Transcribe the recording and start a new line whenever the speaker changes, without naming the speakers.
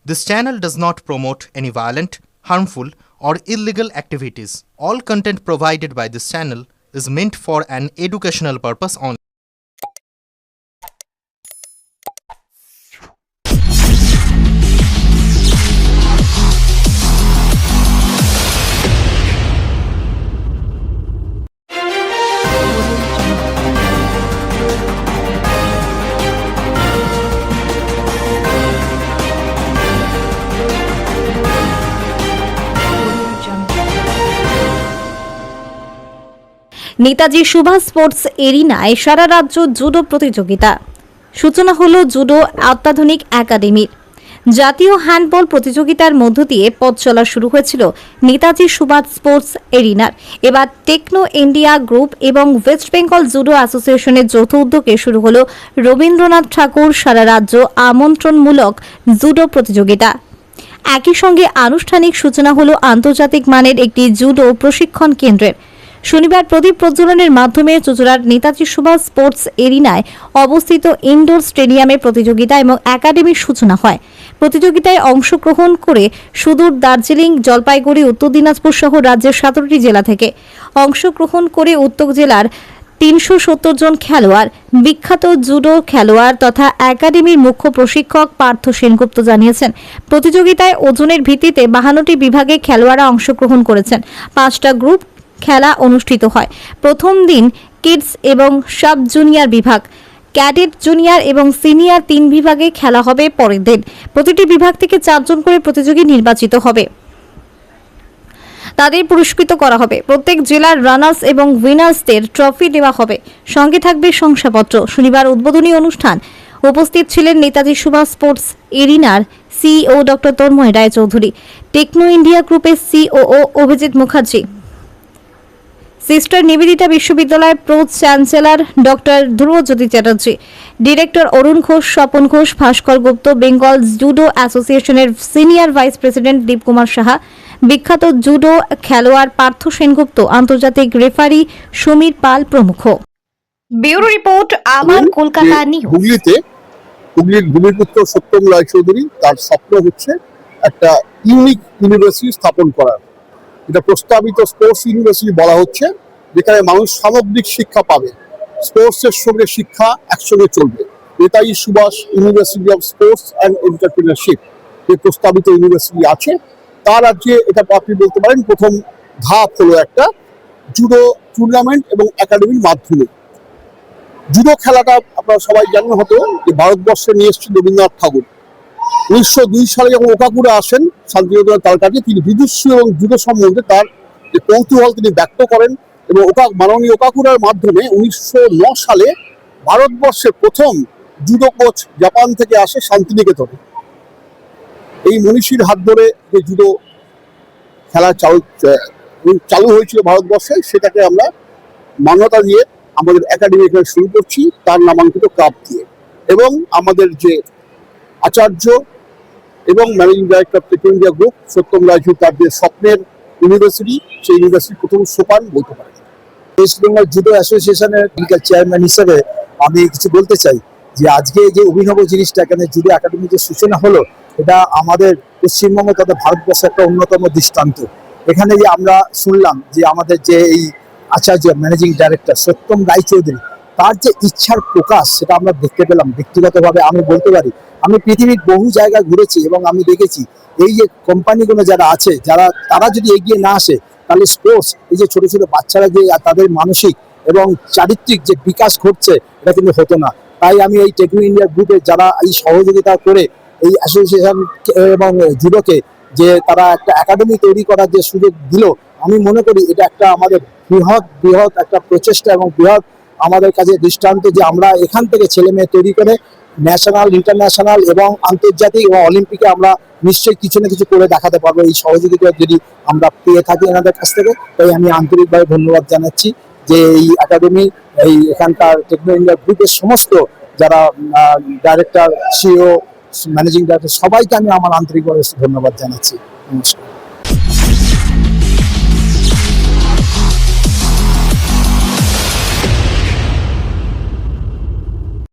This channel does not promote any violent, harmful, or illegal activities. All content provided by this channel is meant for an educational purpose only.
Netaji Subhas sports এরিনায় সারা রাজ্য judo প্রতিযোগিতা সূচনা হলো judo অত্যাধুনিক একাডেমির। জাতীয় হ্যান্ডবল প্রতিযোগিতার মধ্য দিয়ে পথ চলা শুরু হয়েছিল নেতাজি সুভাষ স্পোর্টস এরিনার। এবার টেকনো ইন্ডিয়া গ্রুপ এবং ওয়েস্ট বেঙ্গল জুডো অ্যাসোসিয়েশনের যৌথ উদ্যোগে শুরু হলো রবীন্দ্রনাথ ঠাকুর সারা রাজ্য আমন্ত্রণমূলক জুডো প্রতিযোগিতা। একই সঙ্গে আনুষ্ঠানিক সূচনা হলো আন্তর্জাতিক মানের একটি জুডো প্রশিক্ষণ কেন্দ্রের। শনিবার প্রদীপ প্রজ্বলনের মাধ্যমে চুঁচুড়ার নেতাজি সুভাষ স্পোর্টস এরিনায় অবস্থিত ইনডোর স্টেডিয়ামে প্রতিযোগিতা এবং একাডেমির সূচনা হয়। প্রতিযোগিতায় অংশগ্রহণ করে সুদূর দার্জিলিং, জলপাইগুড়ি, উত্তর দিনাজপুর সহ রাজ্যের 17টি জেলা থেকে অংশগ্রহণ করে উত্তর জেলার 370 জন খেলোয়াড়। বিখ্যাত জুডো খেলোয়াড় তথা একাডেমির মুখ্য প্রশিক্ষক পার্থ সেনগুপ্ত জানিয়েছেন, প্রতিযোগিতায় ওজনের ভিত্তিতে 52টি বিভাগে খেলোয়াড়রা অংশগ্রহণ করেছেন। 5টা গ্রুপ খেলা অনুষ্ঠিত হয়। প্রথম দিন কিডস এবং সাব জুনিয়র বিভাগ, ক্যাডেট, জুনিয়র এবং সিনিয়র 3 বিভাগে খেলা হবে। পরের দিন প্রতিটি বিভাগ থেকে 4 জন করে প্রতিযোগী নির্বাচিত হবে, তাদের পুরস্কৃত করা হবে। প্রত্যেক জেলার রানার্স এবং উইনার্সদের ট্রফি দেওয়া হবে, সঙ্গে থাকবে শংসাপত্র। শনিবার উদ্বোধনী অনুষ্ঠান উপস্থিত ছিলেন নেতাজি সুভাষ স্পোর্টস এরিনার CEO doctor Tanmoy Raychaudhuri, Techno India গ্রুপের সিওও অভিজিৎ মুখার্জি, সিস্টার নিবেদিতা বিশ্ববিদ্যালয়ের pro chancellor doctor Dhrubajyoti Chatterjee, director Arun Ghosh, Swapan Ghosh, Bhaskar Gupta, Bengal judo অ্যাসোসিয়েশনের senior vice president Dipkumar Saha, বিখ্যাত জুডো খেলোয়াড় পার্থ সেনগুপ্ত, আন্তর্জাতিক রেফারি সমীর পাল প্রমুখ। ব্যুরো রিপোর্ট, আমার কলকাতা নিউজ।
হুগলির ভূমিপুত্র সত্যম রায়চৌধুরী, তার স্বপ্ন হচ্ছে একটা ইউনিক ইউনিভার্সিটি স্থাপন করার। এটা প্রস্তাবিত স্পোর্টস ইউনিভার্সিটি বলা হচ্ছে, যেখানে মানুষ সামগ্রিক শিক্ষা পাবে, স্পোর্টসের সঙ্গে শিক্ষা একসঙ্গে চলবে। Netaji Subhas university of sports and entrepreneurship যে প্রস্তাবিত ইউনিভার্সিটি আছে, তার আজকে এটা আপনি বলতে পারেন প্রথম ধাপ হলো একটা জুডো টুর্নামেন্ট এবং একাডেমির মাধ্যমে। জুডো খেলাটা আপনারা সবাই জানেন হতো যে ভারতবর্ষে নিয়ে এসেছেন রবীন্দ্রনাথ ঠাকুর। 1902 সালে যখন ওকাকুরা আসেন শান্তিনিকেতনের তার কাছে, তিনি বিদুষী এবং জুডো সম্বন্ধে তার যে কৌতূহল তিনি ব্যক্ত করেন এবং মাননীয় ওকাকুরার মাধ্যমে 1909 সালে ভারতবর্ষের প্রথম জুডো কোচ জাপান থেকে আসে শান্তিনিকেতনে। এই মনীষীর হাত ধরে যে জুডো খেলা চালু হয়েছিল ভারতবর্ষে, সেটাকে আমরা মান্যতা দিয়ে আমাদের একাডেমি এখানে শুরু করছি, তার নামাঙ্কিত ক্লাব দিয়ে। এবং আমাদের যে আচার্য এবং managing director of Techno India group Satyam Raychaudhuri, তার যে স্বপ্নের ইউনিভার্সিটি, সেই ইউনিভার্সিটির প্রথম সোপান বলতে পারে।
ওয়েস্ট বেঙ্গল জুডো অ্যাসোসিয়েশনের চেয়ারম্যান হিসেবে আমি কিছু বলতে চাই যে আজকে যে অভিনব জিনিসটা এখানে জুডো একাডেমির যে সূচনা হলো, এটা আমাদের পশ্চিমবঙ্গ তথা ভারতবর্ষের একটা অন্যতম দৃষ্টান্ত। এখানে যে আমরা শুনলাম যে আমাদের যে এই আচার্য ম্যানেজিং ডাইরেক্টর সত্যম রায়চৌধুরী, তার যে ইচ্ছার প্রকাশ সেটা আমরা দেখতে পেলাম। ব্যক্তিগতভাবে আমি বলতে পারি, আমি পৃথিবীর বহু জায়গায় ঘুরেছি এবং আমি দেখেছি এই যে কোম্পানিগুলো যারা আছে, তারা যদি এগিয়ে না আসে, তাহলে স্পোর্টস, এই যে ছোট ছোট বাচ্চারা যে তাদের মানসিক এবং চারিত্রিক যে বিকাশ ঘটছে, এটা কিন্তু হতো না। তাই আমি এই টেকনো ইন্ডিয়া গ্রুপে যারা এই সহযোগিতা করে এই অ্যাসোসিয়েশন এবং জুডোকে যে তারা একটা একাডেমি তৈরি করার যে সুযোগ দিল, আমি মনে করি এটা একটা আমাদের বৃহৎ একটা প্রচেষ্টা এবং বৃহৎ আমাদের কাছে দৃষ্টান্ত যে আমরা এখান থেকে ছেলে মেয়ে তৈরি করে ন্যাশনাল, ইন্টারন্যাশনাল এবং আন্তর্জাতিক এবং অলিম্পিকে আমরা নিশ্চয়ই কিছু না কিছু করে দেখাতে পারবো এই সহযোগিতা যদি আমরা পেয়ে থাকি এনাদের কাছ থেকে। তাই আমি আন্তরিকভাবে ধন্যবাদ জানাচ্ছি যে এই একাডেমি, এই এখানকার টেকনো ইন্ডিয়া গ্রুপের সমস্ত যারা ডাইরেক্টর, সিইও, ম্যানেজিং ডাইরেক্টর, সবাইকে আমি আমার আন্তরিকভাবে ধন্যবাদ জানাচ্ছি। নমস্কার।